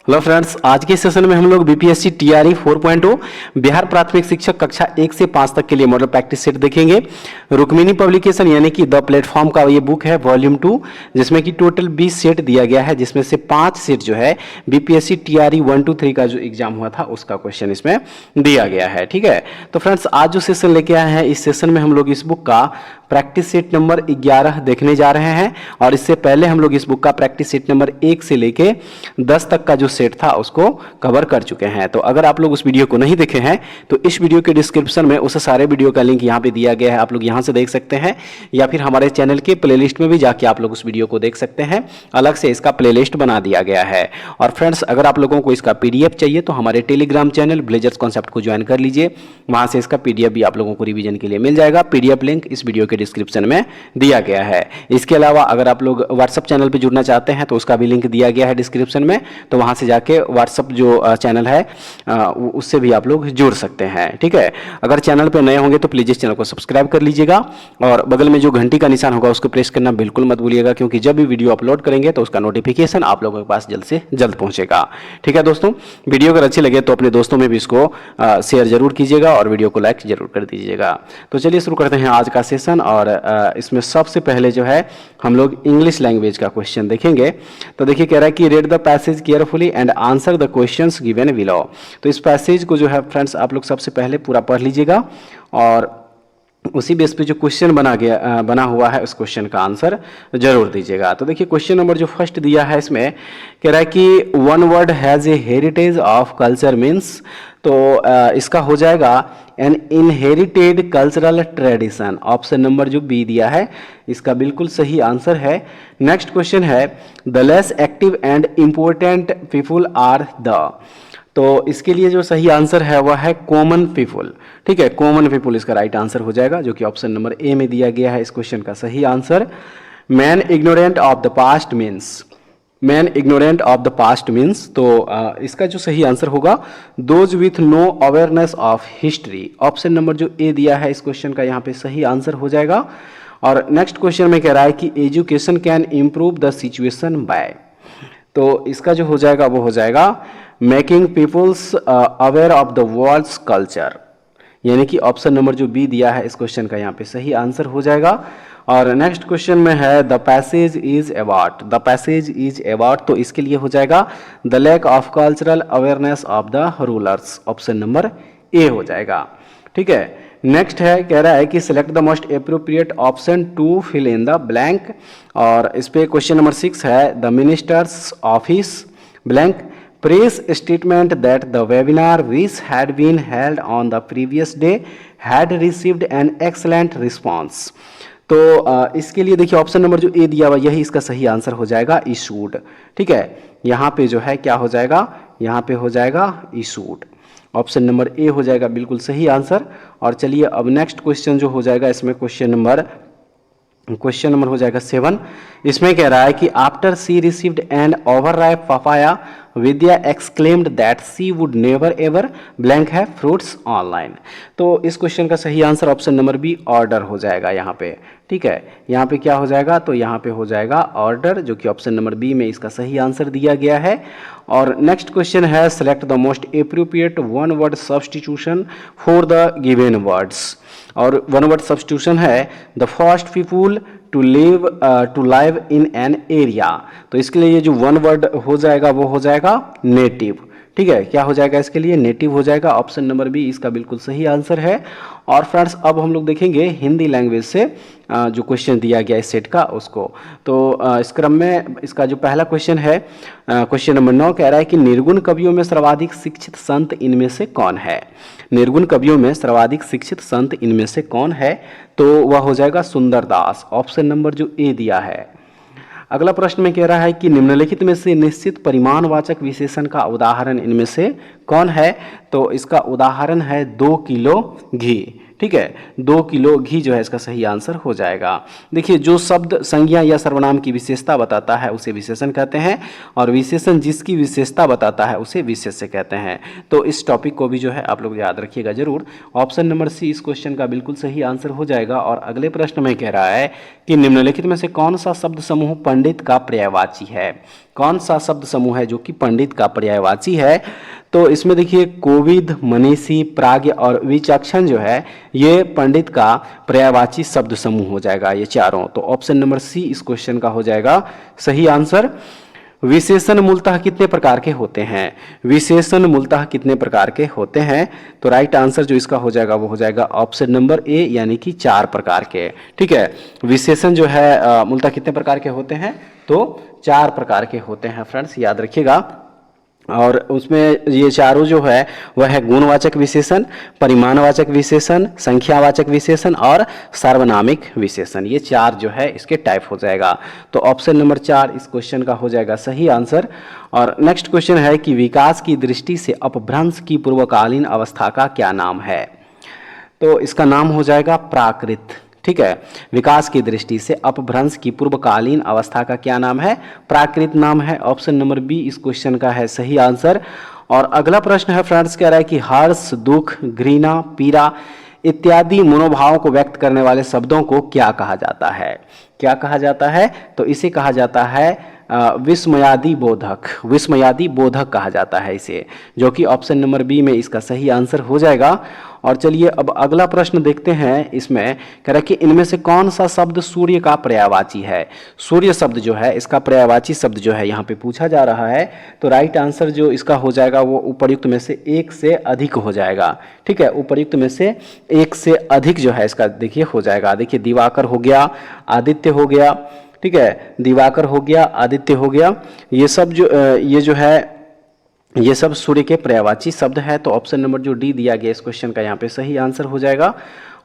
Hello friends, आज के session में हम लोग बीपीएससी टीआरई 4.0 बिहार प्राथमिक शिक्षक कक्षा 1 से 5 तक के लिए मॉडल प्रैक्टिस सेट देखेंगे। रुक्मिणी पब्लिकेशन यानी कि द प्लेटफॉर्म का ये बुक है वॉल्यूम 2, जिसमें कि टोटल 20 सेट दिया गया है, जिसमें से 5 सेट जो है बीपीएससी टीआरई 1, 2, 3 का जो एग्जाम हुआ था उसका क्वेश्चन इसमें दिया गया है। ठीक है, तो फ्रेंड्स आज जो सेशन लेके आए हैं, इस सेशन में हम लोग इस बुक का प्रैक्टिस सेट नंबर 11 देखने जा रहे हैं। और इससे पहले हम लोग इस बुक का प्रैक्टिस सेट नंबर 1 से लेके 10 तक का जो सेट था उसको कवर कर चुके हैं। तो अगर आप लोग उस वीडियो को नहीं देखे हैं तो इस वीडियो के डिस्क्रिप्शन में उस सारे वीडियो का लिंक यहाँ पे दिया गया है, आप लोग यहाँ से देख सकते हैं, या फिर हमारे चैनल के प्लेलिस्ट में भी जाके आप लोग उस वीडियो को देख सकते हैं। अलग से इसका प्लेलिस्ट बना दिया गया है। और फ्रेंड्स, अगर आप लोगों को इसका पीडीएफ चाहिए तो हमारे टेलीग्राम चैनल ब्लेजर्स कॉन्सेप्ट को ज्वाइन कर लीजिए, वहां से इसका पीडीएफ भी आप लोगों को रिवीजन के लिए मिल जाएगा। पीडीएफ लिंक इस वीडियो के डिस्क्रिप्शन में दिया गया है। इसके अलावा अगर आप लोग व्हाट्सएप चैनल पे जुड़ना चाहते हैं तो उसका भी लिंक दिया गया है डिस्क्रिप्शन में, तो वहां से जाके व्हाट्सएप जो चैनल है उससे भी आप लोग जुड़ सकते हैं। ठीक है, अगर चैनल पे नए होंगे तो प्लीज इस चैनल को सब्सक्राइब कर लीजिएगा और बगल में जो घंटी का निशान होगा उसको प्रेस करना बिल्कुल मत भूलिएगा, क्योंकि जब भी वीडियो अपलोड करेंगे तो उसका नोटिफिकेशन आप लोगों के पास जल्द से जल्द पहुंचेगा। ठीक है दोस्तों, वीडियो अगर अच्छी लगे तो अपने दोस्तों में भी इसको शेयर जरूर कीजिएगा और वीडियो को लाइक जरूर कर दीजिएगा। तो चलिए शुरू करते हैं आज का सेशन। और इसमें सबसे पहले जो है हम लोग इंग्लिश लैंग्वेज का क्वेश्चन देखेंगे। तो देखिए, कह रहा है कि read the passage carefully and answer the questions given below. तो इस पैसेज को जो है फ्रेंड्स आप लोग सबसे पहले पूरा पढ़ लीजिएगा और उसी बेस पे जो क्वेश्चन बना हुआ है उस क्वेश्चन का आंसर जरूर दीजिएगा। तो देखिए, क्वेश्चन नंबर जो फर्स्ट दिया है इसमें कह रहा है कि one word has a heritage of culture means. तो इसका हो जाएगा an inherited cultural tradition. Option number जो बी दिया है इसका बिल्कुल सही आंसर है। नेक्स्ट क्वेश्चन है the less active and important people are the. तो इसके लिए जो सही आंसर है वह है कॉमन पीपुल। ठीक है, कॉमन पीपुल इसका राइट आंसर हो जाएगा, जो कि ऑप्शन नंबर ए में दिया गया है इस क्वेश्चन का सही answer. Man ignorant of the past means. Man ignorant of the past means, तो इसका जो सही आंसर होगा those with no awareness of history. Option number जो ए दिया है इस क्वेश्चन का यहाँ पे सही आंसर हो जाएगा। और नेक्स्ट क्वेश्चन में कह रहा है कि education can improve the situation by. तो इसका जो हो जाएगा वो हो जाएगा making peoples aware of the world's culture, यानी कि ऑप्शन नंबर जो बी दिया है इस क्वेश्चन का यहाँ पे सही आंसर हो जाएगा। और नेक्स्ट क्वेश्चन में है the passage is about. The passage is about, तो इसके लिए हो जाएगा the lack of cultural awareness of the rulers. Option number A हो जाएगा। ठीक है, नेक्स्ट है कह रहा है कि select the most appropriate option to fill in the blank. और इस पे क्वेश्चन नंबर 6 है the minister's office blank press statement that the webinar which had been held on the previous day had received an excellent response। तो इसके लिए देखिए option number जो A दिया हुआ यही इसका सही आंसर हो जाएगा इशूड। ठीक है, यहाँ पे जो है क्या हो जाएगा, यहाँ पे हो जाएगा इशूड। ऑप्शन नंबर ए हो जाएगा बिल्कुल सही आंसर। और चलिए अब नेक्स्ट क्वेश्चन जो हो जाएगा इसमें क्वेश्चन नंबर हो जाएगा 7। इसमें कह रहा है कि after she received an overripe papaya Vidya exclaimed that she would never ever blank है फ्रूट्स ऑनलाइन। तो इस क्वेश्चन का सही answer option number B order हो जाएगा यहाँ पे। ठीक है, यहाँ पे क्या हो जाएगा, तो यहाँ पे हो जाएगा ऑर्डर, जो कि ऑप्शन नंबर बी में इसका सही आंसर दिया गया है। और नेक्स्ट क्वेश्चन है select the most appropriate one word substitution for the given words. और वन वर्ड सब्स्टिट्यूशन है the first people to live in an area. तो इसके लिए ये जो वन वर्ड हो जाएगा वो हो जाएगा नेटिव। ठीक है, क्या हो जाएगा इसके लिए, नेटिव हो जाएगा। ऑप्शन नंबर बी इसका बिल्कुल सही आंसर है। और फ्रेंड्स अब हम लोग देखेंगे हिंदी लैंग्वेज से जो क्वेश्चन दिया गया इस सेट का उसको। तो इस क्रम में इसका जो पहला क्वेश्चन है क्वेश्चन नंबर 9 कह रहा है कि निर्गुण कवियों में सर्वाधिक शिक्षित संत इनमें से कौन है। निर्गुण कवियों में सर्वाधिक शिक्षित संत इनमें से कौन है, तो वह हो जाएगा सुंदरदास। ऑप्शन नंबर जो ए दिया है। अगला प्रश्न में कह रहा है कि निम्नलिखित में से निश्चित परिमाणवाचक विशेषण का उदाहरण इनमें से कौन है। तो इसका उदाहरण है 2 किलो घी। ठीक है, 2 किलो घी जो है इसका सही आंसर हो जाएगा। देखिए, जो शब्द संज्ञा या सर्वनाम की विशेषता बताता है उसे विशेषण कहते हैं, और विशेषण जिसकी विशेषता बताता है उसे विशेष्य कहते हैं। तो इस टॉपिक को भी जो है आप लोग याद रखिएगा जरूर। ऑप्शन नंबर सी इस क्वेश्चन का बिल्कुल सही आंसर हो जाएगा। और अगले प्रश्न में कह रहा है कि निम्नलिखित में से कौन सा शब्द समूह पंडित का पर्यायवाची है। कौन सा शब्द समूह है जो कि पंडित का पर्यायवाची है। तो इसमें देखिए, कोविद, मनीषी, प्राज्ञ और विचक्षण जो है ये पंडित का पर्यायवाची शब्द समूह हो जाएगा, ये चारों। तो ऑप्शन नंबर सी इस क्वेश्चन का हो जाएगा सही आंसर। विशेषण मूलतः कितने प्रकार के होते हैं। विशेषण मूलतः कितने प्रकार के होते हैं। तो राइट आंसर जो इसका हो जाएगा वो हो जाएगा ऑप्शन नंबर ए, यानी कि 4 प्रकार के। ठीक है, विशेषण जो है मूलतः कितने प्रकार के होते हैं, तो 4 प्रकार के होते हैं फ्रेंड्स, याद रखिएगा। और उसमें ये चारों जो है वह है गुणवाचक विशेषण, परिमाणवाचक विशेषण, संख्यावाचक विशेषण और सार्वनामिक विशेषण। ये 4 जो है इसके टाइप हो जाएगा। तो ऑप्शन नंबर 4 इस क्वेश्चन का हो जाएगा सही आंसर। और नेक्स्ट क्वेश्चन है कि विकास की दृष्टि से अपभ्रंश की पूर्वकालीन अवस्था का क्या नाम है। तो इसका नाम हो जाएगा प्राकृत। ठीक है, विकास की दृष्टि से अपभ्रंश की पूर्वकालीन अवस्था का क्या नाम है, प्राकृत नाम है। ऑप्शन नंबर बी इस क्वेश्चन का है सही आंसर। और अगला प्रश्न है फ्रेंड्स, कह रहा है कि हर्ष, दुख, घृणा, पीड़ा इत्यादि मनोभावों को व्यक्त करने वाले शब्दों को क्या कहा जाता है। क्या कहा जाता है, तो इसे कहा जाता है विस्मयादि बोधक। विस्मयादि बोधक कहा जाता है इसे, जो कि ऑप्शन नंबर बी में इसका सही आंसर हो जाएगा। और चलिए अब अगला प्रश्न देखते हैं। इसमें कह रहा है कि इनमें से कौन सा शब्द सूर्य का पर्यायवाची है। सूर्य शब्द जो है इसका पर्यायवाची शब्द जो है यहाँ पे पूछा जा रहा है। तो राइट आंसर जो इसका हो जाएगा वो उपर्युक्त में से एक से अधिक हो जाएगा। ठीक है, उपर्युक्त में से एक से अधिक जो है इसका देखिए हो जाएगा। देखिए, दिवाकर हो गया, आदित्य हो गया, ठीक है, दिवाकर हो गया, आदित्य हो गया, ये सब जो ये जो है ये सब सूर्य के पर्यायवाची शब्द है। तो ऑप्शन नंबर जो डी दिया गया इस क्वेश्चन का यहाँ पे सही आंसर हो जाएगा।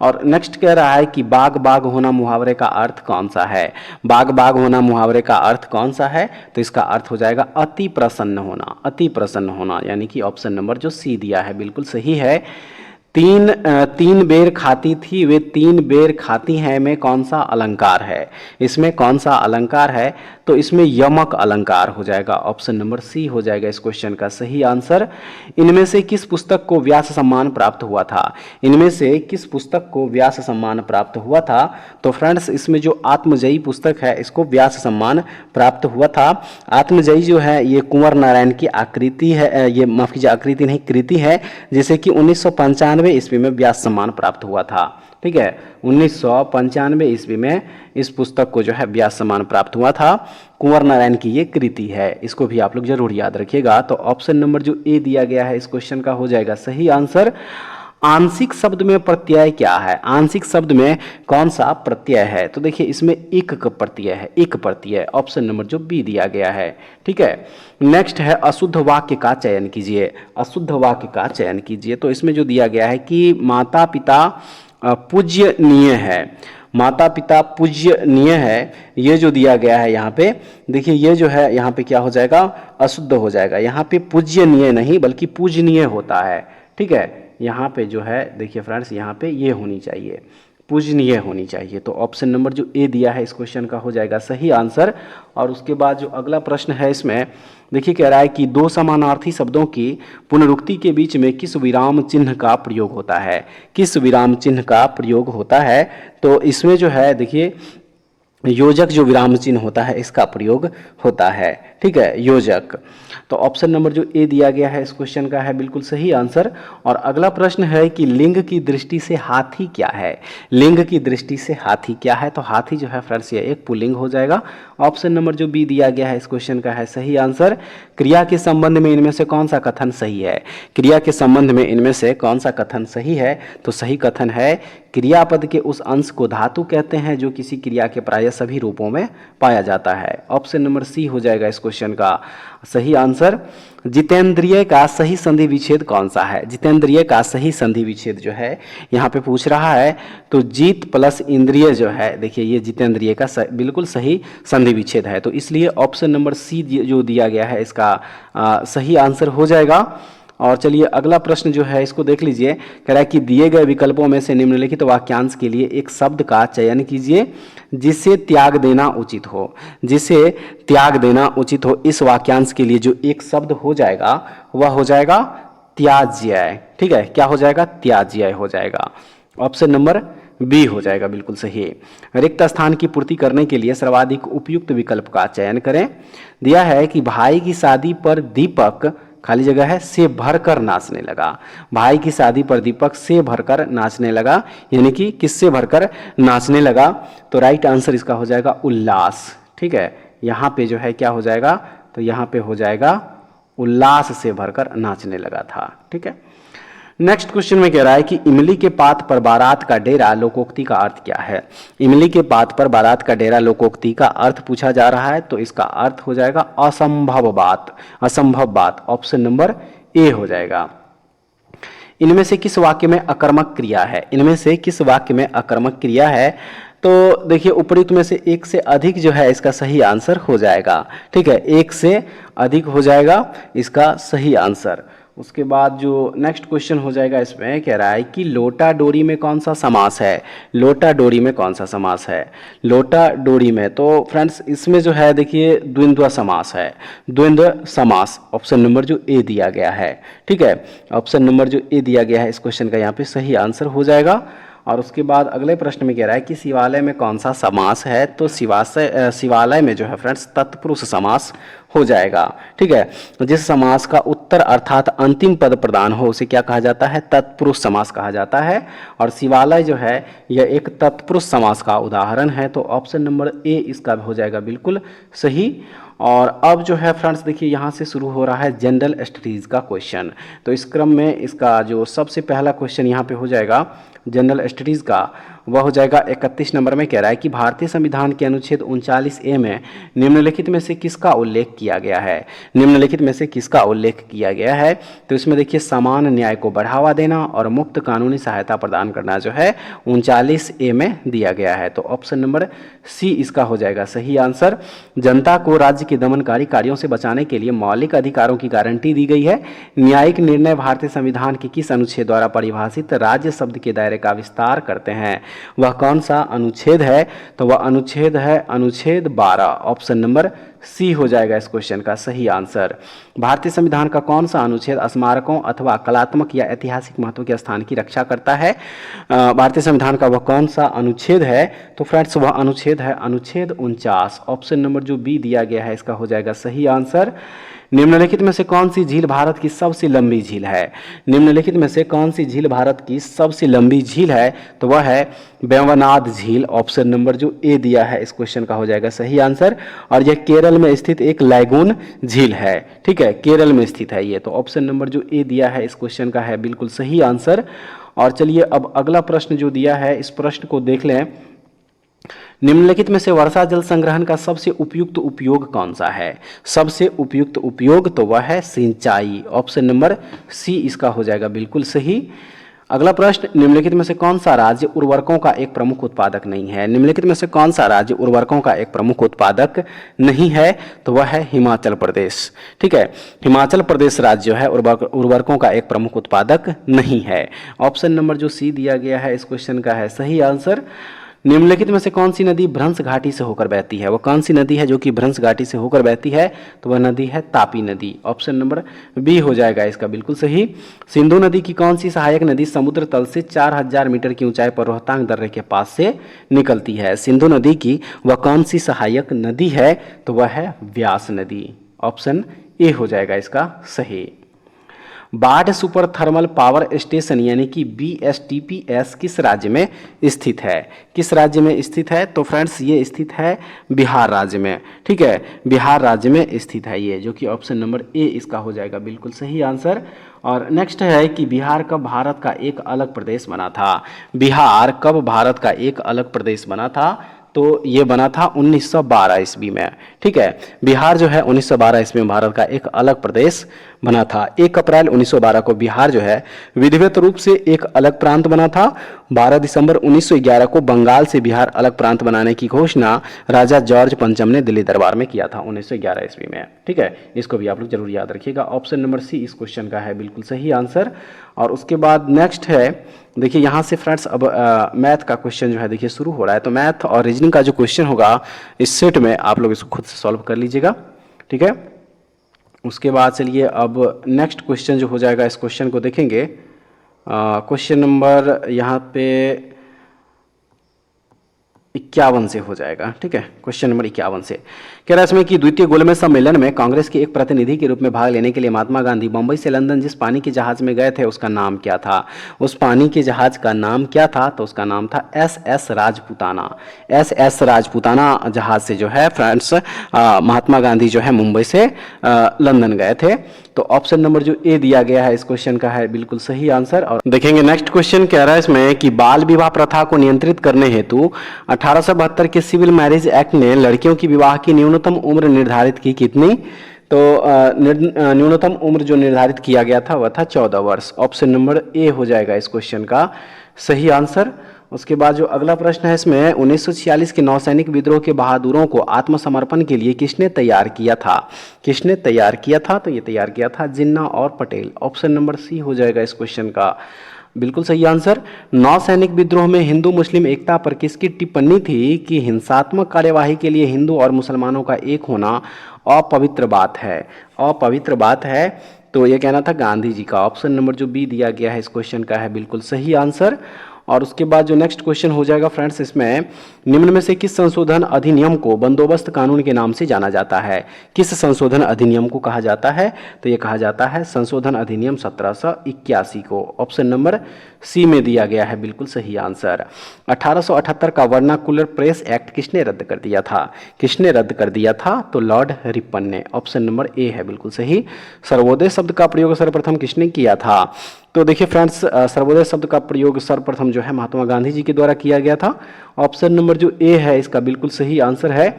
और नेक्स्ट कह रहा है कि बाग बाग होना मुहावरे का अर्थ कौन सा है। बाग बाग होना मुहावरे का अर्थ कौन सा है, तो इसका अर्थ हो जाएगा अति प्रसन्न होना। अति प्रसन्न होना, यानी कि ऑप्शन नंबर जो सी दिया है बिल्कुल सही है। तीन बेर खाती थी वे 3 बेर खाती हैं में कौन सा अलंकार है। इसमें कौन सा अलंकार है, तो इसमें यमक अलंकार हो जाएगा। ऑप्शन नंबर सी हो जाएगा इस क्वेश्चन का सही आंसर। इनमें से किस पुस्तक को व्यास सम्मान प्राप्त हुआ था। इनमें से किस पुस्तक को व्यास सम्मान प्राप्त हुआ था, तो फ्रेंड्स इसमें जो आत्मजयी पुस्तक है इसको व्यास सम्मान प्राप्त हुआ था। आत्मजयी जो है ये कुंवर नारायण की आकृति है, ये माफ कीजिए आकृति नहीं कृति है, जिसे कि 1995 ईस्वी में व्यास सम्मान प्राप्त हुआ था। ठीक है, 1995 ईस्वी में इस पुस्तक को जो है व्यास सम्मान प्राप्त हुआ था। कुंवर नारायण की ये कृति है, इसको भी आप लोग जरूर याद रखिएगा। तो ऑप्शन नंबर जो ए दिया गया है इस क्वेश्चन का हो जाएगा सही आंसर। आंशिक शब्द में प्रत्यय क्या है। आंशिक शब्द में कौन सा प्रत्यय है, तो देखिए इसमें एक प्रत्यय है, एक प्रत्यय। ऑप्शन नंबर जो बी दिया गया है। ठीक है, नेक्स्ट है अशुद्ध वाक्य का चयन कीजिए। अशुद्ध वाक्य का चयन कीजिए। तो इसमें जो दिया गया है कि माता पिता पूज्यनीय है। माता पिता पूज्यनीय है, ये जो दिया गया है यहाँ पे देखिए, ये जो है यहाँ पे क्या हो जाएगा, अशुद्ध हो जाएगा। यहाँ पे पूज्यनीय नहीं बल्कि पूजनीय होता है। ठीक है, यहाँ पे जो है देखिए फ्रेंड्स, यहाँ पे ये होनी चाहिए, पूजनीय होनी चाहिए। तो ऑप्शन नंबर जो ए दिया है इस क्वेश्चन का हो जाएगा सही आंसर। और उसके बाद जो अगला प्रश्न है इसमें देखिए कह रहा है कि 2 समानार्थी शब्दों की पुनरुक्ति के बीच में किस विराम चिन्ह का प्रयोग होता है। किस विराम चिन्ह का प्रयोग होता है, तो इसमें जो है देखिए योजक जो विराम चिन्ह होता है इसका प्रयोग होता है। ठीक है, योजक। तो ऑप्शन नंबर जो ए दिया गया है इस क्वेश्चन का है बिल्कुल सही आंसर। और अगला प्रश्न है कि लिंग की दृष्टि से हाथी क्या है। लिंग की दृष्टि से हाथी क्या है, तो हाथी जो है फ्रेंड्स ये एक पुल्लिंग हो जाएगा। ऑप्शन नंबर जो बी दिया गया है इस क्वेश्चन का है सही आंसर। क्रिया के संबंध में इनमें से कौन सा कथन सही है। क्रिया के संबंध में इनमें से कौन सा कथन सही है, तो सही कथन है क्रियापद के उस अंश को धातु कहते हैं जो किसी क्रिया के प्राय सभी रूपों में पाया जाता है। ऑप्शन नंबर सी हो जाएगा इस क्वेश्चन का सही आंसर। जितेंद्रिय का सही संधि विच्छेद कौन सा है। जितेंद्रिय का सही संधि विच्छेद जो है यहाँ पे पूछ रहा है, तो जीत प्लस इंद्रिय जो है देखिए ये जितेंद्रिय का बिल्कुल सही संधि विच्छेद है। तो इसलिए ऑप्शन नंबर सी जो दिया गया है इसका सही आंसर हो जाएगा। और चलिए अगला प्रश्न जो है इसको देख लीजिए, कह रहा है कि दिए गए विकल्पों में से निम्नलिखित वाक्यांश के लिए एक शब्द का चयन कीजिए जिसे त्याग देना उचित हो। जिसे त्याग देना उचित हो, इस वाक्यांश के लिए जो एक शब्द हो जाएगा वह हो जाएगा त्याज्य। ठीक है, क्या हो जाएगा? त्याज्य हो जाएगा। ऑप्शन नंबर बी हो जाएगा बिल्कुल सही। रिक्त स्थान की पूर्ति करने के लिए सर्वाधिक उपयुक्त विकल्प का चयन करें। दिया है कि भाई की शादी पर दीपक, खाली जगह है, से भरकर नाचने लगा। भाई की शादी पर दीपक से भरकर नाचने लगा, यानी कि किससे भरकर नाचने लगा? तो राइट आंसर इसका हो जाएगा उल्लास। ठीक है, यहाँ पे जो है क्या हो जाएगा? तो यहाँ पे हो जाएगा उल्लास से भरकर नाचने लगा था। ठीक है, नेक्स्ट क्वेश्चन में कह रहा है कि इमली के पात पर बारात का डेरा लोकोक्ति का अर्थ क्या है? इमली के पात पर बारात का डेरा लोकोक्ति का अर्थ पूछा जा रहा है, तो इसका अर्थ हो जाएगा असंभव बात। असंभव बात, ऑप्शन नंबर ए हो जाएगा। इनमें से किस वाक्य में अकर्मक क्रिया है? इनमें से किस वाक्य में अकर्मक क्रिया है? तो देखिए उपयुक्त में से एक से अधिक जो है इसका सही आंसर हो जाएगा। ठीक है, एक से अधिक हो जाएगा इसका सही आंसर। उसके बाद जो नेक्स्ट क्वेश्चन हो जाएगा इसमें कह रहा है कि लोटा डोरी में कौन सा समास है? लोटा डोरी में कौन सा समास है? लोटा डोरी में तो फ्रेंड्स इसमें जो है देखिए द्वंद्व समास है। द्वंद्व समास, ऑप्शन नंबर जो ए दिया गया है। ठीक है, ऑप्शन नंबर जो ए दिया गया है इस क्वेश्चन का यहाँ पे सही आंसर हो जाएगा। और उसके बाद अगले प्रश्न में कह रहा है कि शिवालय में कौन सा समास है? तो शिवालय में जो है फ्रेंड्स तत्पुरुष समास हो जाएगा। ठीक है, जिस समास का उत्तर अर्थात अंतिम पद प्रदान हो उसे क्या कहा जाता है? तत्पुरुष समास कहा जाता है। और शिवालय जो है यह एक तत्पुरुष समास का उदाहरण है, तो ऑप्शन नंबर ए इसका हो जाएगा बिल्कुल सही। और अब जो है फ्रेंड्स देखिए यहाँ से शुरू हो रहा है जनरल स्टडीज का क्वेश्चन। तो इस क्रम में इसका जो सबसे पहला क्वेश्चन यहाँ पे हो जाएगा जनरल स्टडीज़ का, वह हो जाएगा 31 नंबर में। कह रहा है कि भारतीय संविधान के अनुच्छेद 39A में निम्नलिखित में से किसका उल्लेख किया गया है? निम्नलिखित में से किसका उल्लेख किया गया है? तो इसमें देखिए समान न्याय को बढ़ावा देना और मुफ्त कानूनी सहायता प्रदान करना जो है 39A में दिया गया है, तो ऑप्शन नंबर सी इसका हो जाएगा सही आंसर। जनता को राज्य के दमनकारी कार्यों से बचाने के लिए मौलिक अधिकारों की गारंटी दी गई है। न्यायिक निर्णय भारतीय संविधान के किस अनुच्छेद द्वारा परिभाषित राज्य शब्द के दायरे का विस्तार करते हैं? वह कौन सा अनुच्छेद है? तो वह अनुच्छेद है अनुच्छेद 12, ऑप्शन नंबर सी हो जाएगा इस क्वेश्चन का सही आंसर। भारतीय संविधान का कौन सा अनुच्छेद स्मारकों अथवा कलात्मक या ऐतिहासिक महत्व के स्थान की रक्षा करता है? भारतीय संविधान का वह कौन सा अनुच्छेद है? तो फ्रेंड्स वह अनुच्छेद है अनुच्छेद 49, ऑप्शन नंबर जो बी दिया गया है इसका हो जाएगा सही आंसर। निम्नलिखित में से कौन सी झील भारत की सबसे लंबी झील है? निम्नलिखित में से कौन सी झील भारत की सबसे लंबी झील है? तो वह है वेम्बनाड झील, ऑप्शन नंबर जो ए दिया है इस क्वेश्चन का हो जाएगा सही आंसर। और यह केरल में स्थित एक लैगून झील है। ठीक है, केरल में स्थित है ये, तो ऑप्शन नंबर जो ए दिया है इस क्वेश्चन का है बिल्कुल सही आंसर। और चलिए अब अगला प्रश्न जो दिया है इस प्रश्न को देख लें। निम्नलिखित में से वर्षा जल संग्रहण का सबसे उपयुक्त उपयोग कौन सा है? सबसे उपयुक्त उपयोग तो वह है सिंचाई, ऑप्शन नंबर सी इसका हो जाएगा बिल्कुल सही। अगला प्रश्न, निम्नलिखित में से कौन सा राज्य उर्वरकों का एक प्रमुख उत्पादक नहीं है? निम्नलिखित में से कौन सा राज्य उर्वरकों का एक प्रमुख उत्पादक नहीं है? तो वह है हिमाचल प्रदेश। ठीक है, हिमाचल प्रदेश राज्य जो है उर्वरकों का एक प्रमुख उत्पादक नहीं है, ऑप्शन नंबर जो सी दिया गया है इस क्वेश्चन का है सही आंसर। निम्नलिखित में से कौन सी नदी भ्रंश घाटी से होकर बहती है? वो कौन सी नदी है जो कि भ्रंश घाटी से होकर बहती है? तो वह नदी है तापी नदी, ऑप्शन नंबर बी हो जाएगा इसका बिल्कुल सही। सिंधु नदी की कौन सी सहायक नदी समुद्र तल से 4000 मीटर की ऊंचाई पर रोहतांग दर्रे के पास से निकलती है? सिंधु नदी की वह कौन सी सहायक नदी है? तो वह है व्यास नदी, ऑप्शन ए हो जाएगा इसका सही। बाढ़ सुपर थर्मल पावर स्टेशन यानी कि BSTPS किस राज्य में स्थित है? किस राज्य में स्थित है? तो फ्रेंड्स ये स्थित है बिहार राज्य में। ठीक है, बिहार राज्य में स्थित है ये, जो कि ऑप्शन नंबर ए इसका हो जाएगा बिल्कुल सही आंसर। और नेक्स्ट है कि बिहार कब भारत का एक अलग प्रदेश बना था? बिहार कब भारत का एक अलग प्रदेश बना था? तो ये बना था 1912 ईस्वी में। ठीक है, बिहार जो है 1912 ईस्वी में भारत का एक अलग प्रदेश बना था। 1 अप्रैल 1912 को बिहार जो है विधिवत रूप से एक अलग प्रांत बना था। 12 दिसंबर 1911 को बंगाल से बिहार अलग प्रांत बनाने की घोषणा राजा जॉर्ज पंचम ने दिल्ली दरबार में किया था 1911 ईस्वी में। ठीक है, इसको भी आप लोग जरूर याद रखिएगा। ऑप्शन नंबर सी इस क्वेश्चन का है बिल्कुल सही आंसर। और उसके बाद नेक्स्ट है, देखिए यहाँ से फ्रेंड्स अब मैथ का क्वेश्चन जो है देखिए शुरू हो रहा है। तो मैथ और रीजनिंग का जो क्वेश्चन होगा इस सेट में आप लोग इसको खुद से सॉल्व कर लीजिएगा। ठीक है, उसके बाद चलिए अब नेक्स्ट क्वेश्चन जो हो जाएगा इस क्वेश्चन को देखेंगे। क्वेश्चन नंबर यहाँ पे 51 से हो जाएगा। ठीक है, क्वेश्चन नंबर 51 से कह रहा है इसमें कि द्वितीय गोलमेज सम्मेलन में कांग्रेस के एक प्रतिनिधि के रूप में भाग लेने के लिए महात्मा गांधी बंबई से लंदन जिस पानी के जहाज में गए थे उसका नाम क्या था? उस पानी के जहाज का नाम क्या था? तो उसका नाम था SS राजपूताना। SS राजपूताना जहाज से जो है फ्रेंड्स महात्मा गांधी जो है मुंबई से लंदन गए थे। तो ऑप्शन नंबर जो ए दिया गया है इस क्वेश्चन का है बिल्कुल सही आंसर। और देखेंगे नेक्स्ट क्वेश्चन कह रहा है इसमें कि बाल विवाह प्रथा को नियंत्रित करने हेतु 1872 के सिविल मैरिज एक्ट ने लड़कियों की विवाह की न्यूनतम उम्र निर्धारित की कितनी? तो न्यूनतम उम्र जो निर्धारित किया गया था वह था 14 वर्ष। ऑप्शन नंबर ए हो जाएगा इस क्वेश्चन का सही आंसर। उसके बाद जो अगला प्रश्न है इसमें 1946 के नौसैनिक विद्रोह के बहादुरों को आत्मसमर्पण के लिए किसने तैयार किया था? किसने तैयार किया था? तो ये तैयार किया था जिन्ना और पटेल। ऑप्शन नंबर सी हो जाएगा इस क्वेश्चन का बिल्कुल सही आंसर। नौसैनिक विद्रोह में हिंदू मुस्लिम एकता पर किसकी टिप्पणी थी कि हिंसात्मक कार्यवाही के लिए हिंदू और मुसलमानों का एक होना अपवित्र बात है? अपवित्र बात है, तो ये कहना था गांधी जी का। ऑप्शन नंबर जो बी दिया गया है इस क्वेश्चन का है बिल्कुल सही आंसर। और उसके बाद जो नेक्स्ट क्वेश्चन हो जाएगा फ्रेंड्स इसमें निम्न में से किस संशोधन अधिनियम को बंदोबस्त कानून के नाम से जाना जाता है? किस संशोधन अधिनियम को कहा जाता है? तो ये कहा जाता है संशोधन अधिनियम 1781 को। ऑप्शन नंबर सी में दिया गया है बिल्कुल सही आंसर। 1878 का वर्नाकुलर प्रेस एक्ट किसने रद्द कर दिया था? किसने रद्द कर दिया था? तो लॉर्ड रिपन ने। ऑप्शन नंबर ए है बिल्कुल सही। सर्वोदय शब्द का प्रयोग सर्वप्रथम किसने किया था? तो देखिए फ्रेंड्स सर्वोदय शब्द का प्रयोग सर्वप्रथम जो है महात्मा गांधी जी के द्वारा किया गया था। ऑप्शन नंबर जो ए है इसका बिल्कुल सही आंसर है।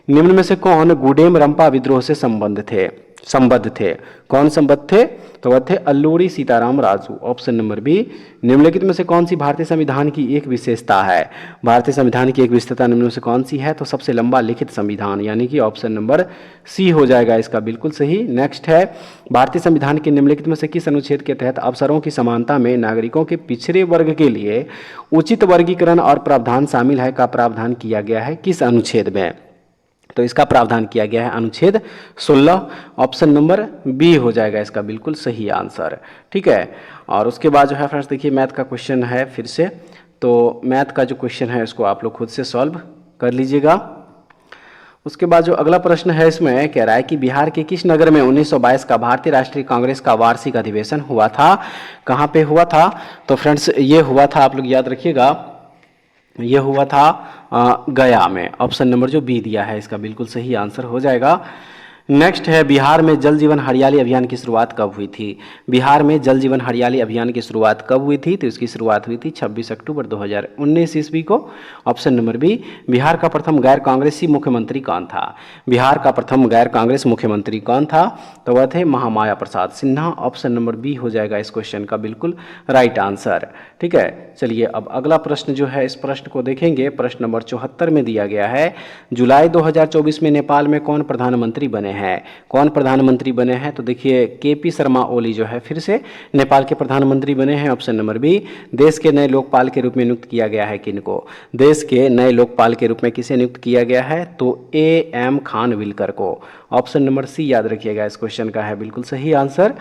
निम्न में से कौन गुडेम रंपा विद्रोह से संबंध थे? कौन संबद्ध थे? तो वह थे Alluri Sitaram Raju. Option number B. निम्नलिखित में से कौन सी भारतीय संविधान की एक विशेषता है? भारतीय संविधान की एक विशेषता निम्न में से कौन सी है? तो सबसे लंबा लिखित संविधान, यानी कि ऑप्शन नंबर सी हो जाएगा इसका बिल्कुल सही। नेक्स्ट है भारतीय संविधान के निम्नलिखित में से किस अनुच्छेद के तहत अवसरों की समानता में नागरिकों के पिछड़े वर्ग के लिए उचित वर्गीकरण और प्रावधान शामिल है का प्रावधान किया गया है? किस अनुच्छेद में? तो इसका प्रावधान किया गया है अनुच्छेद 16। ऑप्शन नंबर बी हो जाएगा इसका बिल्कुल सही आंसर। ठीक है, और उसके बाद जो है फ्रेंड्स देखिए मैथ का क्वेश्चन है फिर से। तो मैथ का जो क्वेश्चन है इसको आप लोग खुद से सॉल्व कर लीजिएगा। उसके बाद जो अगला प्रश्न है इसमें कह रहा है कि बिहार के किस नगर में 1922 का भारतीय राष्ट्रीय कांग्रेस का वार्षिक अधिवेशन हुआ था? कहाँ पे हुआ था? तो फ्रेंड्स ये हुआ था, आप लोग याद रखिएगा, ये हुआ था गया में। ऑप्शन नंबर जो बी दिया है इसका बिल्कुल सही आंसर हो जाएगा। नेक्स्ट है बिहार में जल जीवन हरियाली अभियान की शुरुआत कब हुई थी? बिहार में जल जीवन हरियाली अभियान की शुरुआत कब हुई थी? तो इसकी शुरुआत हुई थी 26 अक्टूबर 2019 ईस्वी को। Option number B. बिहार का प्रथम गैर कांग्रेसी मुख्यमंत्री कौन था? बिहार का प्रथम गैर कांग्रेस मुख्यमंत्री कौन था? तो वह थे Mahamaya Prasad Sinha. Option number B हो जाएगा इस क्वेश्चन का बिल्कुल राइट आंसर। ठीक है, चलिए अब अगला प्रश्न जो है इस प्रश्न को देखेंगे। प्रश्न नंबर 74 में दिया गया है जुलाई 2024 में नेपाल में कौन प्रधानमंत्री बने हैं? कौन प्रधानमंत्री बने हैं? तो देखिए केपी शर्मा ओली जो है फिर से नेपाल के प्रधानमंत्री बने हैं। Option number B. देश के नए लोकपाल के रूप में नियुक्त किया गया है किनको? देश के नए लोकपाल के रूप में किसे नियुक्त किया गया है? तो AM खानविलकर को। ऑप्शन नंबर सी याद रखिएगा इस क्वेश्चन का है बिल्कुल सही आंसर।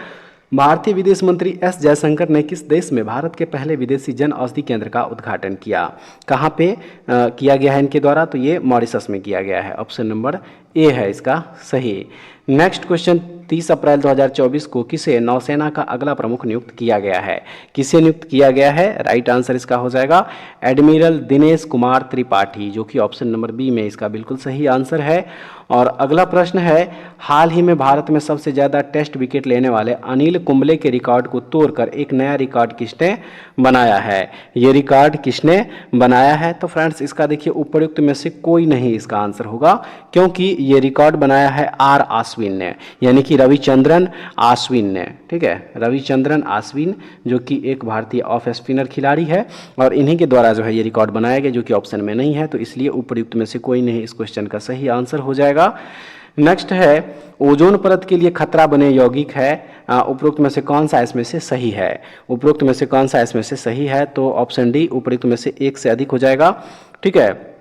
भारतीय विदेश मंत्री S जयशंकर ने किस देश में भारत के पहले विदेशी जन औषधि केंद्र का उद्घाटन किया? कहाँ पे किया गया है इनके द्वारा? तो ये मॉरिशस में किया गया है। ऑप्शन नंबर ए है इसका सही। नेक्स्ट क्वेश्चन 30 अप्रैल 2024 को किसे नौसेना का अगला प्रमुख नियुक्त किया गया है? किसे नियुक्त किया गया है? राइट आंसर इसका हो जाएगा एडमिरल दिनेश कुमार त्रिपाठी, जो कि ऑप्शन नंबर बी में इसका बिल्कुल सही आंसर है। और अगला प्रश्न है, हाल ही में भारत में सबसे ज़्यादा टेस्ट विकेट लेने वाले अनिल कुंबले के रिकॉर्ड को तोड़कर एक नया रिकॉर्ड किसने बनाया है? ये रिकॉर्ड किसने बनाया है? तो फ्रेंड्स इसका देखिए उपयुक्त में से कोई नहीं इसका आंसर होगा, क्योंकि ये रिकॉर्ड बनाया है आर आश्विन ने, यानी कि रविचंद्रन आश्विन ने। ठीक है, रविचंद्रन आश्विन जो कि एक भारतीय ऑफ स्पिनर खिलाड़ी है और इन्हीं के द्वारा जो है ये रिकॉर्ड बनाया गया, जो कि ऑप्शन में नहीं है, तो इसलिए उपयुक्त में से कोई नहीं इस क्वेश्चन का सही आंसर हो जाएगा। नेक्स्ट है, ओजोन परत के लिए खतरा बने यौगिक है, उपरोक्त में से कौन सा इसमें से सही है? उपरोक्त में से कौन सा इसमें से सही है? तो ऑप्शन डी उपरोक्त में से एक से अधिक हो जाएगा। ठीक है,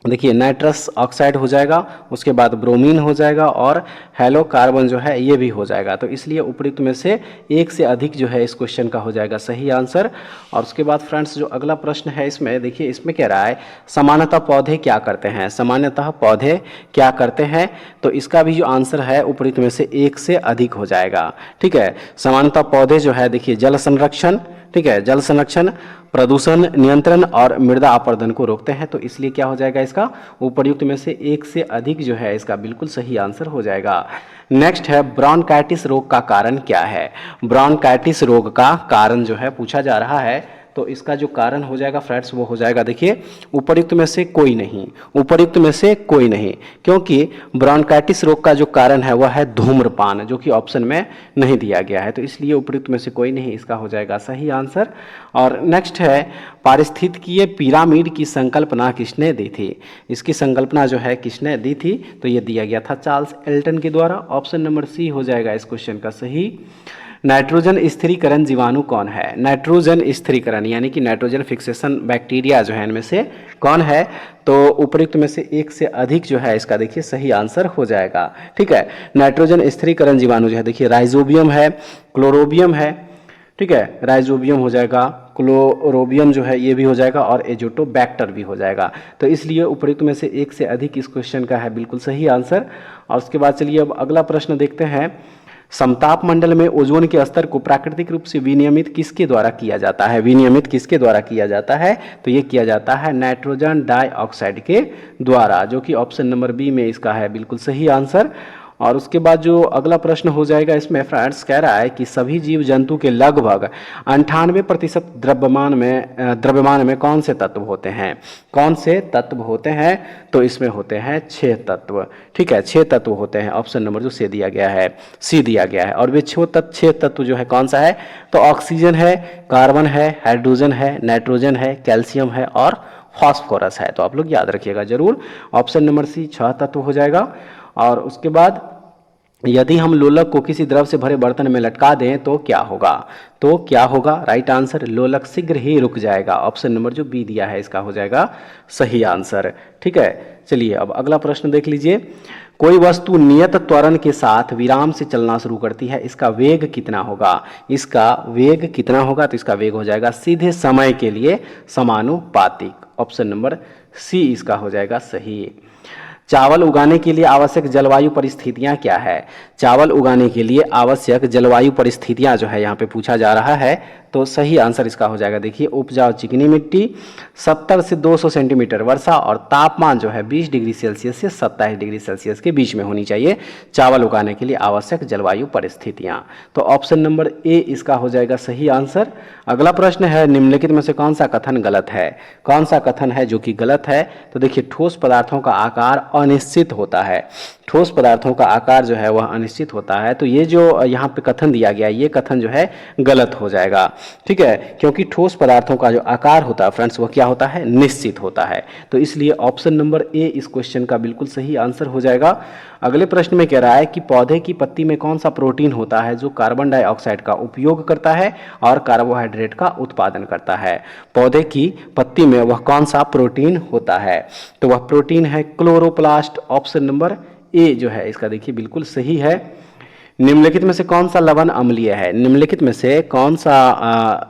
देखिए नाइट्रस ऑक्साइड हो जाएगा, उसके बाद ब्रोमीन हो जाएगा और हेलो कार्बन जो है ये भी हो जाएगा। तो इसलिए उपयुक्त में से एक से अधिक जो है इस क्वेश्चन का हो जाएगा सही आंसर। और उसके बाद फ्रेंड्स जो अगला प्रश्न है इसमें देखिए, इसमें कह रहा है सामान्यतः पौधे क्या करते हैं? सामान्यतः पौधे क्या करते हैं? तो इसका भी जो आंसर है उपयुक्त में से एक से अधिक हो जाएगा। ठीक है, सामान्यतः पौधे जो है देखिए जल संरक्षण, ठीक है, जल संरक्षण, प्रदूषण नियंत्रण और मृदा अपरदन को रोकते हैं। तो इसलिए क्या हो जाएगा इसका उपयुक्त में से एक से अधिक जो है इसका बिल्कुल सही आंसर हो जाएगा। नेक्स्ट है, ब्रोंकाइटिस रोग का कारण क्या है? ब्रोंकाइटिस रोग का कारण जो है पूछा जा रहा है, तो इसका जो कारण हो जाएगा फ्रेंड्स वो हो जाएगा देखिए उपयुक्त में से कोई नहीं, उपयुक्त में से कोई नहीं, क्योंकि ब्रोंकाइटिस रोग का जो कारण है वह है धूम्रपान, जो कि ऑप्शन में नहीं दिया गया है। तो इसलिए उपयुक्त में से कोई नहीं इसका हो जाएगा सही आंसर। और नेक्स्ट है, पारिस्थितिकीय पिरामिड की संकल्पना किसने दी थी? इसकी संकल्पना जो है किसने दी थी? तो ये दिया गया था चार्ल्स एल्टन के द्वारा। ऑप्शन नंबर सी हो जाएगा इस क्वेश्चन का सही। नाइट्रोजन स्थिरीकरण जीवाणु कौन है? नाइट्रोजन स्थिरीकरण यानी कि नाइट्रोजन फिक्सेशन बैक्टीरिया जो है इनमें से कौन है? तो उपयुक्त में से एक से अधिक जो है इसका देखिए सही आंसर हो जाएगा। ठीक है, नाइट्रोजन स्थिरीकरण जीवाणु जो है देखिए राइजोबियम है, क्लोरोबियम है, ठीक है, राइजोबियम हो जाएगा, क्लोरोबियम जो है ये भी हो जाएगा और एजोटोबैक्टर भी हो जाएगा। तो इसलिए उपयुक्त में से एक से अधिक इस क्वेश्चन का है बिल्कुल सही आंसर। और उसके बाद चलिए अब अगला प्रश्न देखते हैं, समताप मंडल में ओजोन के स्तर को प्राकृतिक रूप से विनियमित किसके द्वारा किया जाता है? विनियमित किसके द्वारा किया जाता है? तो ये किया जाता है नाइट्रोजन डाइऑक्साइड के द्वारा, जो कि ऑप्शन नंबर बी में इसका है बिल्कुल सही आंसर। और उसके बाद जो अगला प्रश्न हो जाएगा इसमें फ्रेंड्स कह रहा है कि सभी जीव जंतु के लगभग 98% द्रव्यमान में कौन से तत्व होते हैं? कौन से तत्व होते हैं? तो इसमें होते हैं 6 तत्व। ठीक है, 6 तत्व होते हैं, ऑप्शन नंबर जो सी दिया गया है, सी दिया गया है। और वे 6 तत्व जो है कौन सा है? तो ऑक्सीजन है, कार्बन है, हाइड्रोजन है, नाइट्रोजन है, कैल्शियम है और फॉस्फोरस है। तो आप लोग याद रखिएगा जरूर, ऑप्शन नंबर सी 6 तत्व हो जाएगा। और उसके बाद यदि हम लोलक को किसी द्रव से भरे बर्तन में लटका दें तो क्या होगा? तो क्या होगा? राइट आंसर, लोलक शीघ्र ही रुक जाएगा। ऑप्शन नंबर जो बी दिया है इसका हो जाएगा सही आंसर। ठीक है, चलिए अब अगला प्रश्न देख लीजिए, कोई वस्तु नियत त्वरण के साथ विराम से चलना शुरू करती है, इसका वेग कितना होगा? इसका वेग कितना होगा? तो इसका वेग हो जाएगा सीधे समय के लिए समानुपातिक। ऑप्शन नंबर सी इसका हो जाएगा सही। चावल उगाने के लिए आवश्यक जलवायु परिस्थितियां क्या है? चावल उगाने के लिए आवश्यक जलवायु परिस्थितियां जो है यहाँ पे पूछा जा रहा है, तो सही आंसर इसका हो जाएगा देखिए उपजाऊ चिकनी मिट्टी, 70 से 200 सेंटीमीटर वर्षा और तापमान जो है 20 डिग्री सेल्सियस से 27 डिग्री सेल्सियस के बीच में होनी चाहिए चावल उगाने के लिए आवश्यक जलवायु परिस्थितियां। तो ऑप्शन नंबर ए इसका हो जाएगा सही आंसर। अगला प्रश्न है, निम्नलिखित में से कौन सा कथन गलत है? कौन सा कथन है जो कि गलत है? तो देखिए ठोस पदार्थों का आकार अनिश्चित होता है, ठोस पदार्थों का आकार जो है वह अनिश्चित होता है। तो ये जो यहाँ पे कथन दिया गया ये कथन जो है गलत हो जाएगा। ठीक है, क्योंकि ठोस पदार्थों का जो आकार होता है फ्रेंड्स वह क्या होता है? निश्चित होता है। तो इसलिए ऑप्शन नंबर ए इस क्वेश्चन का बिल्कुल सही आंसर हो जाएगा। अगले प्रश्न में कह रहा है कि पौधे की पत्ती में कौन सा प्रोटीन होता है जो कार्बन डाइऑक्साइड का उपयोग करता है और कार्बोहाइड्रेट का उत्पादन करता है? पौधे की पत्ती में वह कौन सा प्रोटीन होता है? तो वह प्रोटीन है क्लोरोप्लास्ट। ऑप्शन नंबर ए जो है इसका देखिए बिल्कुल सही है। निम्नलिखित में से कौन सा लवण अम्लीय है? निम्नलिखित में से कौन सा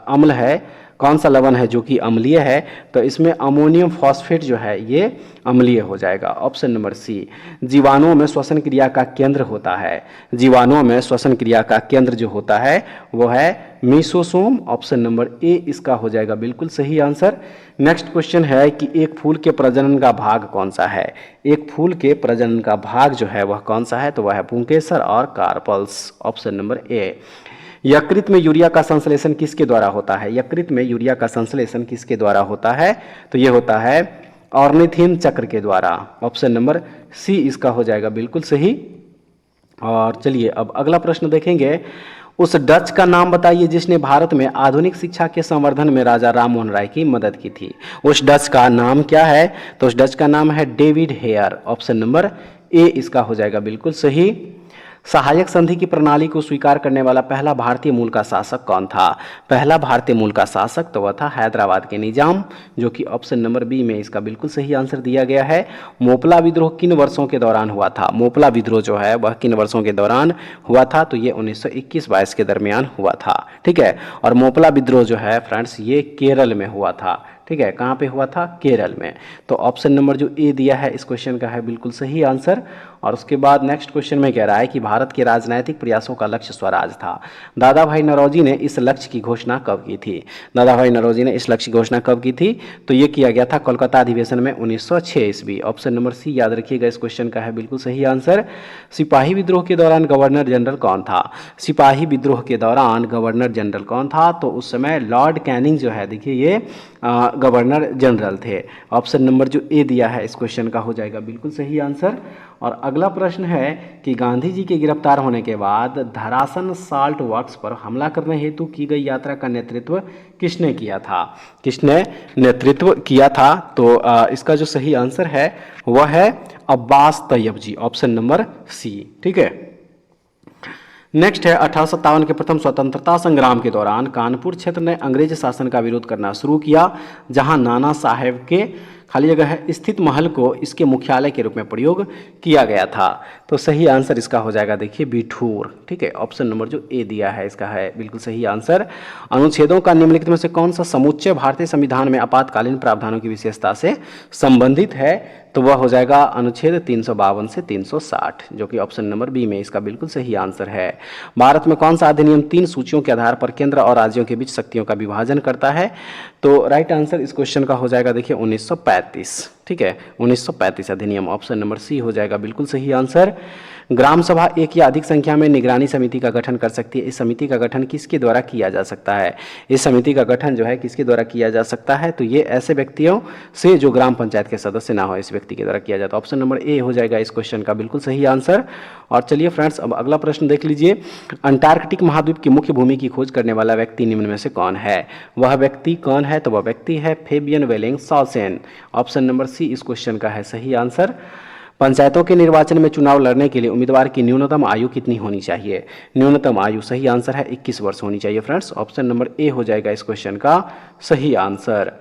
अम्ल है कौन सा लवण है जो कि अम्लीय है, तो इसमें अमोनियम फॉस्फेट जो है ये अम्लीय हो जाएगा, ऑप्शन नंबर सी। जीवाणुओं में श्वसन क्रिया का केंद्र होता है, जीवाणुओं में श्वसन क्रिया का केंद्र जो होता है वो है मीसोसोम, ऑप्शन नंबर ए इसका हो जाएगा बिल्कुल सही आंसर। नेक्स्ट क्वेश्चन है कि एक फूल के प्रजनन का भाग कौन सा है, एक फूल के प्रजनन का भाग जो है वह कौन सा है, तो वह है पुंकेसर और कार्पल्स, ऑप्शन नंबर ए। यकृत में यूरिया का संश्लेषण किसके द्वारा होता है, यकृत में यूरिया का संश्लेषण किसके द्वारा होता है, तो ये होता है ऑर्निथिन चक्र के द्वारा, ऑप्शन नंबर सी इसका हो जाएगा बिल्कुल सही। और चलिए अब अगला प्रश्न देखेंगे, उस डच का नाम बताइए जिसने भारत में आधुनिक शिक्षा के संवर्धन में राजा राममोहन राय की मदद की थी। उस डच का नाम क्या है, तो उस डच का नाम है डेविड हेयर, ऑप्शन नंबर ए इसका हो जाएगा बिल्कुल सही। सहायक संधि की प्रणाली को स्वीकार करने वाला पहला भारतीय मूल का शासक कौन था, पहला भारतीय मूल का शासक तो वह था हैदराबाद के निजाम, जो कि ऑप्शन नंबर बी में इसका बिल्कुल सही आंसर दिया गया है। मोपला विद्रोह किन वर्षों के दौरान हुआ था, मोपला विद्रोह जो है वह किन वर्षों के दौरान हुआ था, तो ये 1921-22 के दरमियान हुआ था, ठीक है। और मोपला विद्रोह जो है फ्रेंड्स ये केरल में हुआ था, ठीक है, कहाँ पे हुआ था, केरल में। तो ऑप्शन नंबर जो ए दिया है इस क्वेश्चन का है बिल्कुल सही आंसर। और उसके बाद नेक्स्ट क्वेश्चन में कह रहा है कि भारत के राजनीतिक प्रयासों का लक्ष्य स्वराज था। दादा भाई नौरोजी ने इस लक्ष्य की घोषणा कब की थी, दादा भाई नौरोजी ने इस लक्ष्य की घोषणा कब की थी, तो ये किया गया था कोलकाता अधिवेशन में 1906 ईस्वी, ऑप्शन नंबर सी याद रखिएगा इस क्वेश्चन का है बिल्कुल सही आंसर। सिपाही विद्रोह के दौरान गवर्नर जनरल कौन था, सिपाही विद्रोह के दौरान गवर्नर जनरल कौन था, तो उस समय लॉर्ड कैनिंग जो है देखिए ये गवर्नर जनरल थे, ऑप्शन नंबर जो ए दिया है इस क्वेश्चन का हो जाएगा बिल्कुल सही आंसर। और अगला प्रश्न है कि गांधी जी के गिरफ्तार होने के बाद धरासन साल्ट वर्क्स पर हमला करने हेतु की गई यात्रा का नेतृत्व किसने किया था, किसने नेतृत्व किया था, तो इसका जो सही आंसर है वह है अब्बास तैयब जी, ऑप्शन नंबर सी, ठीक है। नेक्स्ट है 1857 के प्रथम स्वतंत्रता संग्राम के दौरान कानपुर क्षेत्र ने अंग्रेज शासन का विरोध करना शुरू किया, जहां नाना साहेब के खाली जगह है स्थित महल को इसके मुख्यालय के रूप में प्रयोग किया गया था, तो सही आंसर इसका हो जाएगा देखिए बिठूर, ठीक है, ऑप्शन नंबर जो ए दिया है इसका है बिल्कुल सही आंसर। अनुच्छेदों का निम्नलिखित में से कौन सा समुच्चय भारतीय संविधान में आपातकालीन प्रावधानों की विशेषता से संबंधित है, तो वह हो जाएगा अनुच्छेद 352 से 360, जो कि ऑप्शन नंबर बी में इसका बिल्कुल सही आंसर है। भारत में कौन सा अधिनियम 3 सूचियों के आधार पर केंद्र और राज्यों के बीच शक्तियों का विभाजन करता है, तो राइट आंसर इस क्वेश्चन का हो जाएगा देखिए 1935, ठीक है, 1935 अधिनियम, ऑप्शन नंबर सी हो जाएगा बिल्कुल सही आंसर। ग्राम सभा एक या अधिक संख्या में निगरानी समिति का गठन कर सकती है, इस समिति का गठन किसके द्वारा किया जा सकता है, इस समिति का गठन जो है किसके द्वारा किया जा सकता है, तो ये ऐसे व्यक्तियों से जो ग्राम पंचायत के सदस्य ना हो इस व्यक्ति के द्वारा किया जाता है, ऑप्शन नंबर ए हो जाएगा इस क्वेश्चन का बिल्कुल सही आंसर। और चलिए फ्रेंड्स अब अगला प्रश्न देख लीजिए, अंटार्कटिक महाद्वीप की मुख्य भूमि की खोज करने वाला व्यक्ति निम्न में से कौन है, वह व्यक्ति कौन है, तो वह व्यक्ति है फेबियन वेलिंग सॉल्सेन, ऑप्शन नंबर सी इस क्वेश्चन का है सही आंसर। पंचायतों के निर्वाचन में चुनाव लड़ने के लिए उम्मीदवार की न्यूनतम आयु कितनी होनी चाहिए, न्यूनतम आयु सही आंसर है 21 वर्ष होनी चाहिए फ्रेंड्स, ऑप्शन नंबर ए हो जाएगा इस क्वेश्चन का सही आंसर।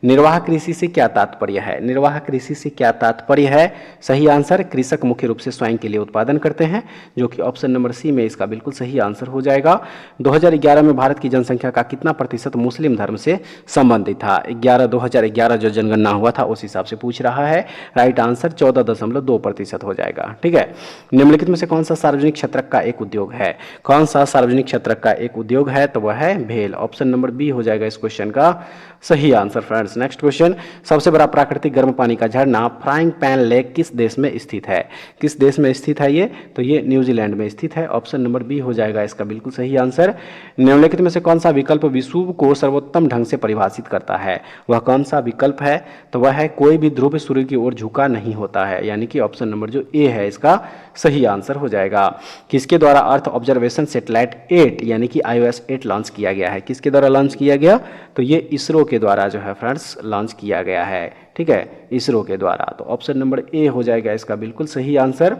निर्वाह कृषि से क्या तात्पर्य है, निर्वाह कृषि से क्या तात्पर्य है, सही आंसर कृषक मुख्य रूप से स्वयं के लिए उत्पादन करते हैं, जो कि ऑप्शन नंबर सी में इसका बिल्कुल सही आंसर हो जाएगा। 2011 में भारत की जनसंख्या का कितना प्रतिशत मुस्लिम धर्म से संबंधित था, 2011 जो जनगणना हुआ था उस हिसाब से पूछ रहा है, राइट आंसर 14.2% हो जाएगा, ठीक है। निम्नलिखित में से कौन सा सार्वजनिक क्षेत्र का एक उद्योग है, कौन सा सार्वजनिक क्षेत्र का एक उद्योग है, तो वह है भेल, ऑप्शन नंबर बी हो जाएगा इस क्वेश्चन का सही आंसर फ्रेंड्स। नेक्स्ट क्वेश्चन, सबसे बड़ा प्राकृतिक गर्म पानी का झरना फ्राइंग पैन लेक किस देश में स्थित है, किस देश में स्थित है ये, तो ये न्यूजीलैंड में स्थित है, ऑप्शन नंबर बी हो जाएगा इसका बिल्कुल सही आंसर। निम्नलिखित में से कौन सा विकल्प विषुव को सर्वोत्तम ढंग से परिभाषित करता है, वह कौन सा विकल्प है, तो वह है कोई भी ध्रुव सूर्य की ओर झुका नहीं होता है, यानी कि ऑप्शन नंबर जो ए है इसका सही आंसर हो जाएगा। किसके द्वारा अर्थ ऑब्जर्वेशन सैटेलाइट 8 यानी कि iOS 8 लॉन्च किया गया है, किसके द्वारा लॉन्च किया गया, तो ये इसरो के द्वारा जो है फ्रेंड्स लॉन्च किया गया है, ठीक है, इसरो के द्वारा, तो ऑप्शन नंबर ए हो जाएगा इसका बिल्कुल सही आंसर।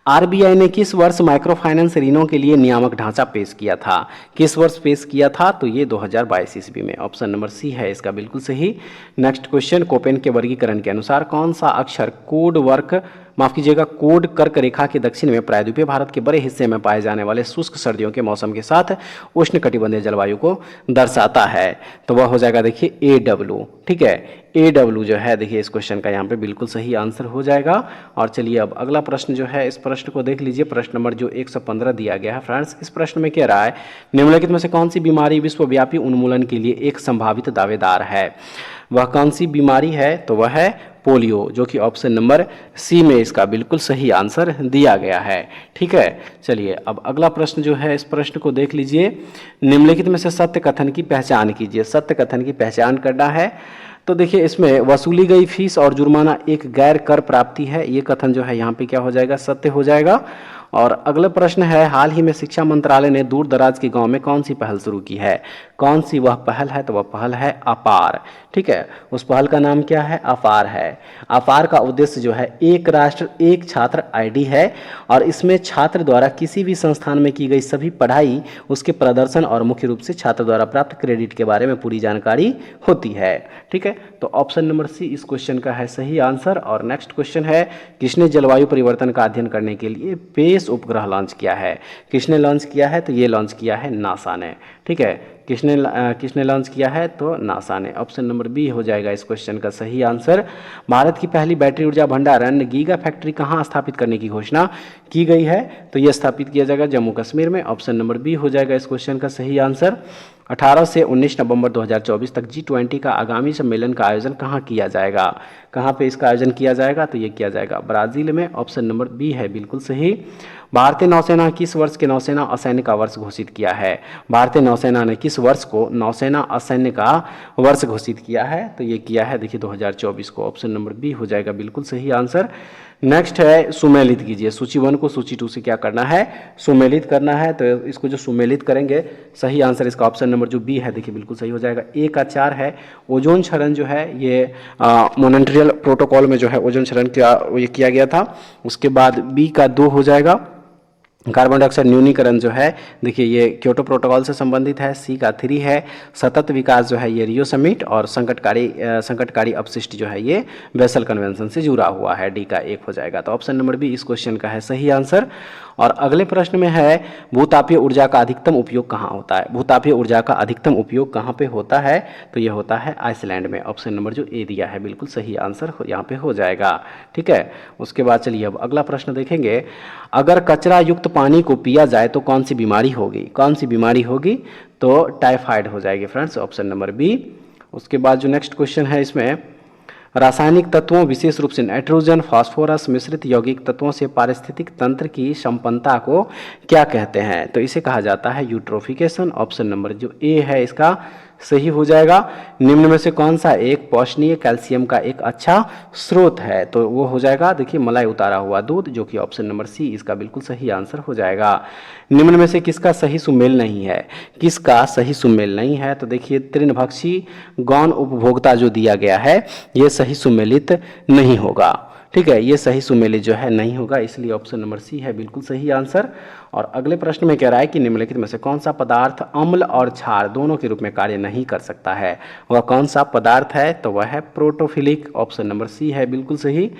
आरबीआई ने किस वर्ष माइक्रो फाइनेंस ऋणों के लिए नियामक ढांचा पेश किया था, किस वर्ष पेश किया था, तो ये 2022 ईस्वी में, ऑप्शन नंबर सी है इसका बिल्कुल सही। नेक्स्ट क्वेश्चन, कोपेन के वर्गीकरण के अनुसार कौन सा अक्षर कोड वर्क माफ कीजिएगा कोड कर्क रेखा के दक्षिण में प्रायद्वीपीय भारत के बड़े हिस्से में पाए जाने वाले शुष्क सर्दियों के मौसम के साथ उष्णकटिबंधीय जलवायु को दर्शाता है। तो वह हो जाएगा देखिए AW, ठीक है। AW जो है देखिए इस क्वेश्चन का यहाँ पे बिल्कुल सही आंसर हो जाएगा। और चलिए अब अगला प्रश्न जो है, इस प्रश्न को देख लीजिए। प्रश्न नंबर जो 115 दिया गया है फ्रेंड्स, इस प्रश्न में कह रहा है निम्नलिखित में से कौन सी बीमारी विश्वव्यापी उन्मूलन के लिए एक संभावित दावेदार है। वह कौन सी बीमारी है, तो वह है पोलियो, जो कि ऑप्शन नंबर सी में इसका बिल्कुल सही आंसर दिया गया है, ठीक है। चलिए अब अगला प्रश्न जो है, इस प्रश्न को देख लीजिए। निम्नलिखित में से सत्य कथन की पहचान कीजिए। सत्य कथन की पहचान करना है। तो देखिए इसमें वसूली गई फीस और जुर्माना एक गैर कर प्राप्ति है, ये कथन जो है यहाँ पे क्या हो जाएगा, सत्य हो जाएगा। और अगला प्रश्न है, हाल ही में शिक्षा मंत्रालय ने दूर दराज के गांव में कौन सी पहल शुरू की है। कौन सी वह पहल है, तो वह पहल है अपार, ठीक है। उस पहल का नाम क्या है, अपार है। अपार का उद्देश्य जो है एक राष्ट्र एक छात्र आईडी है और इसमें छात्र द्वारा किसी भी संस्थान में की गई सभी पढ़ाई, उसके प्रदर्शन और मुख्य रूप से छात्र द्वारा प्राप्त क्रेडिट के बारे में पूरी जानकारी होती है, ठीक है। तो ऑप्शन नंबर सी इस क्वेश्चन का है सही आंसर। और नेक्स्ट क्वेश्चन है, किसने जलवायु परिवर्तन का अध्ययन करने के लिए पेस उपग्रह लॉन्च किया है। किसने लॉन्च किया है, तो ये लॉन्च किया है नासा ने, ठीक है। किसने लॉन्च किया है, तो नासा ने। ऑप्शन नंबर बी हो जाएगा इस क्वेश्चन का सही आंसर। भारत की पहली बैटरी ऊर्जा भंडारण गीगा फैक्ट्री कहाँ स्थापित करने की घोषणा की गई है, तो यह स्थापित किया जाएगा जम्मू कश्मीर में। ऑप्शन नंबर बी हो जाएगा इस क्वेश्चन का सही आंसर। 18 से 19 नवंबर 2024 तक G20 का आगामी सम्मेलन का आयोजन कहाँ किया जाएगा। कहाँ पे इसका आयोजन किया जाएगा, तो ये किया जाएगा ब्राजील में। ऑप्शन नंबर बी है बिल्कुल सही। भारतीय नौसेना किस वर्ष के नौसेना असैन्य का वर्ष घोषित किया है। भारतीय नौसेना ने किस वर्ष को नौसेना असैन्य का वर्ष घोषित किया है, तो ये किया है देखिए 2024 को। ऑप्शन नंबर बी हो जाएगा बिल्कुल सही आंसर। नेक्स्ट है सुमेलित कीजिए। सूची 1 को सूची 2 से क्या करना है, सुमेलित करना है। तो इसको जो सुमेलित करेंगे, सही आंसर इसका ऑप्शन नंबर जो बी है देखिए बिल्कुल सही हो जाएगा। ए का 4 है, ओजोन क्षरण जो है ये मॉन्ट्रियल प्रोटोकॉल में जो है ओजोन क्षरण ये किया गया था। उसके बाद बी का 2 हो जाएगा, कार्बन डाइऑक्साइड न्यूनीकरण जो है देखिए ये क्योटो प्रोटोकॉल से संबंधित है। सी का 3 है, सतत विकास जो है ये रियो समिट, और संकटकारी अपशिष्ट जो है ये बेसल कन्वेंशन से जुड़ा हुआ है। डी का 1 हो जाएगा। तो ऑप्शन नंबर बी इस क्वेश्चन का है सही आंसर। और अगले प्रश्न में है, भूतापीय ऊर्जा का अधिकतम उपयोग कहाँ होता है। भूतापीय ऊर्जा का अधिकतम उपयोग कहाँ पे होता है, तो ये होता है आइसलैंड में। ऑप्शन नंबर जो ए दिया है बिल्कुल सही आंसर यहाँ पे हो जाएगा, ठीक है। उसके बाद चलिए अब अगला प्रश्न देखेंगे। अगर कचरा युक्त पानी को पिया जाए तो कौन सी बीमारी होगी। कौन सी बीमारी होगी, तो टाइफाइड हो जाएगी फ्रेंड्स। Option number B. उसके बाद जो नेक्स्ट क्वेश्चन है, इसमें रासायनिक तत्वों विशेष रूप से नाइट्रोजन फास्फोरस मिश्रित यौगिक तत्वों से पारिस्थितिक तंत्र की संपन्नता को क्या कहते हैं, तो इसे कहा जाता है यूट्रोफिकेशन। ऑप्शन नंबर जो ए है इसका सही हो जाएगा। निम्न में से कौन सा एक पोषणीय कैल्शियम का एक अच्छा स्रोत है, तो वो हो जाएगा देखिए मलाई उतारा हुआ दूध, जो कि ऑप्शन नंबर सी इसका बिल्कुल सही आंसर हो जाएगा। निम्न में से किसका सही सुमेल नहीं है, किसका सही सुमेल नहीं है, तो देखिए तृणभक्षी गौण उपभोक्ता जो दिया गया है ये सही सुमेलित नहीं होगा, ठीक है। ये सही सुमेलित जो है नहीं होगा, इसलिए ऑप्शन नंबर सी है बिल्कुल सही आंसर। और अगले प्रश्न में कह रहा है कि निम्नलिखित में से कौन सा पदार्थ अम्ल और क्षार दोनों के रूप में कार्य नहीं कर सकता है। वह कौन सा पदार्थ है, तो वह है प्रोटोफिलिक। ऑप्शन नंबर सी है बिल्कुल सही।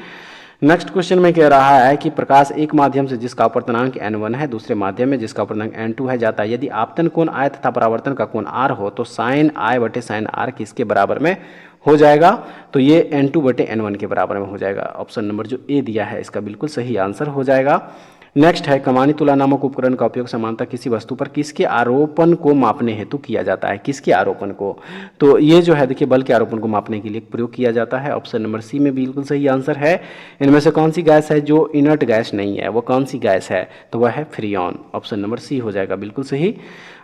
नेक्स्ट क्वेश्चन में कह रहा है कि प्रकाश एक माध्यम से जिसका अपवर्तनांक n1 है दूसरे माध्यम में जिसका अपवर्तनांक n2 है जाता है। यदि आपतन कोण I तथा परावर्तन का कोण r हो तो sin I बटे sin r किसके बराबर में हो जाएगा, तो ये n2 बटे n1 के बराबर में हो जाएगा। ऑप्शन नंबर जो ए दिया है इसका बिल्कुल सही आंसर हो जाएगा। नेक्स्ट है, कमानी तुला नामक उपकरण का उपयोग समानतः किसी वस्तु पर किसके आरोपण को मापने हेतु किया जाता है। किसके आरोपण को, तो ये जो है देखिए बल के आरोपण को मापने के लिए प्रयोग किया जाता है। ऑप्शन नंबर सी में बिल्कुल सही आंसर है। इनमें से कौन सी गैस है जो इनर्ट गैस नहीं है, वो कौन सी गैस है, तो वह है फ्रीऑन। ऑप्शन नंबर सी हो जाएगा बिल्कुल सही।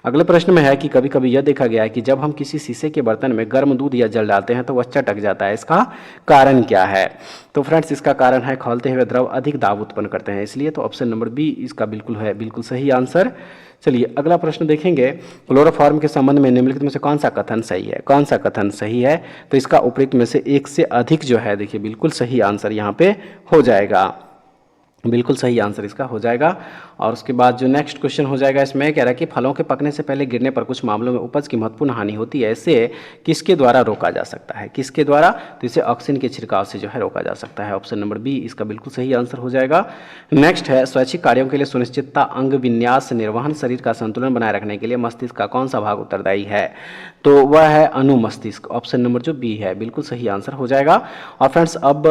अगले प्रश्न में है कि कभी कभी यह देखा गया है कि जब हम किसी शीशे के बर्तन में गर्म दूध या जल डालते हैं तो वह चटक जाता है, इसका कारण क्या है, तो फ्रेंड्स इसका कारण है खौलते हुए द्रव अधिक दाब उत्पन्न करते हैं, इसलिए तो ऑप्शन नंबर बी इसका बिल्कुल सही आंसर। चलिए अगला प्रश्न देखेंगे, क्लोरोफॉर्म के संबंध में निम्नलिखित में से कौन सा कथन सही है। कौन सा कथन सही है, तो इसका उपयुक्त में से एक से अधिक जो है देखिए बिल्कुल सही आंसर यहाँ पे हो जाएगा। बिल्कुल सही आंसर इसका हो जाएगा। और उसके बाद जो नेक्स्ट क्वेश्चन हो जाएगा इसमें कह रहा है कि फलों के पकने से पहले गिरने पर कुछ मामलों में उपज की महत्वपूर्ण हानि होती है, इसे किसके द्वारा रोका जा सकता है? किसके द्वारा? तो इसे ऑक्सीजन के छिड़काव से जो है रोका जा सकता है। ऑप्शन नंबर बी इसका बिल्कुल सही आंसर हो जाएगा। नेक्स्ट है स्वैच्छिक कार्यों के लिए सुनिश्चितता अंग विन्यास निर्वहन शरीर का संतुलन बनाए रखने के लिए मस्तिष्क का कौन सा भाग उत्तरदायी है? तो वह है अनुमस्तिष्क। ऑप्शन नंबर जो बी है बिल्कुल सही आंसर हो जाएगा। और फ्रेंड्स अब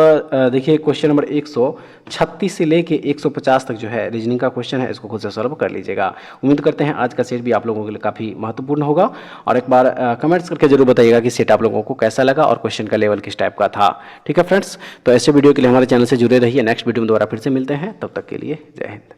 देखिए क्वेश्चन नंबर 136 से लेके 150 तक जो है रीजनिंग का क्वेश्चन है, इसको खुद से सॉल्व कर लीजिएगा। उम्मीद करते हैं आज का सेट भी आप लोगों के लिए काफ़ी महत्वपूर्ण होगा। और एक बार कमेंट्स करके जरूर बताइएगा कि सेट आप लोगों को कैसा लगा और क्वेश्चन का लेवल किस टाइप का था। ठीक है फ्रेंड्स, तो ऐसे वीडियो के लिए हमारे चैनल से जुड़े रहिए। नेक्स्ट वीडियो में दोबारा फिर से मिलते हैं, तब तक के लिए जय हिंद।